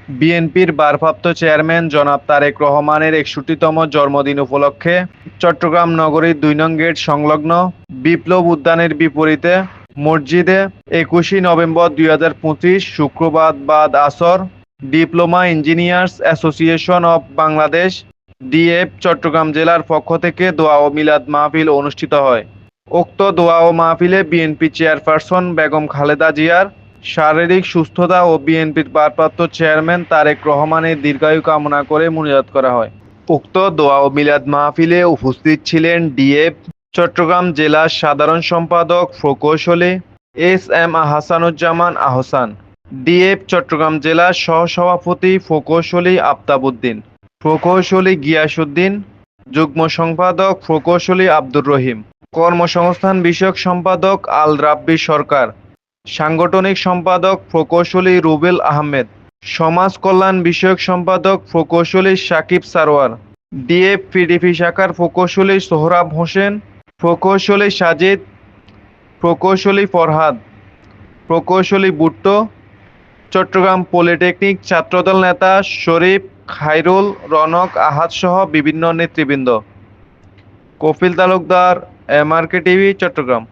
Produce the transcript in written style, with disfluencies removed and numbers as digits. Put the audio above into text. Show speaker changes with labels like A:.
A: বিএনপির ভারপ্রাপ্ত চেয়ারম্যান জনাব তারেক রহমানের ৬১তম জন্মদিন উপলক্ষে চট্টগ্রাম নগরীর ২ নং গেট সংলগ্ন বিপ্লব উদ্যানের বিপরীতে মসজিদে ২১ নভেম্বর ২০২৫ শুক্রবার বাদ আসর Diploma Engineers Association of Bangladesh DF Chittagong জেলার পক্ষ থেকে দোয়া ও মিলাদ মাহফিল অনুষ্ঠিত হয়। উক্ত দোয়া ও মাহফিলে বিএনপি চেয়ারপারসন বেগম খালেদা জিয়ার শারীরিক সুস্থতা ও বিএনপির ভারপ্রাপ্ত চেয়ারম্যান তারেক রহমানের দীর্ঘায়ু কামনা করে মুনাজাত করা হয়। উক্ত দোয়া ও মিলাদ মাহফিলে উপস্থিত ছিলেন ডিএফ চট্টগ্রাম জেলার সাধারণ সম্পাদক প্রকৌশলী S M Ahsanuzzaman Ahsan, DF Chittagong জেলার সহসভাপতি প্রকৌশলী আফতাবউদ্দিন, প্রকৌশলী গিয়াসউদ্দিন, যুগ্ম সম্পাদক প্রকৌশলী আব্দুর রহিম, কর্মসংস্থান বিষয়ক সম্পাদক আল রাব্বি সরকার, সাংগঠনিক সম্পাদক প্রকৌশলী রুবেল আহমেদ, সমাজ কল্যাণ বিষয়ক সম্পাদক প্রকৌশলী সাকিব সারোয়ার, ডিএফ পিডিপি শাখার প্রকৌশলী সোহরাব হোসেন, প্রকৌশলী সাজিদ, প্রকৌশলী ফরহাদ, প্রকৌশলী ভুট্টো, চট্টগ্রাম পলিটেকনিক ছাত্রদল নেতা শরীফ, খায়রুল, রনক, আহাদ সহ বিভিন্ন নেতৃবৃন্দ। Kafil Talukdar, MRK TV, Chittagong.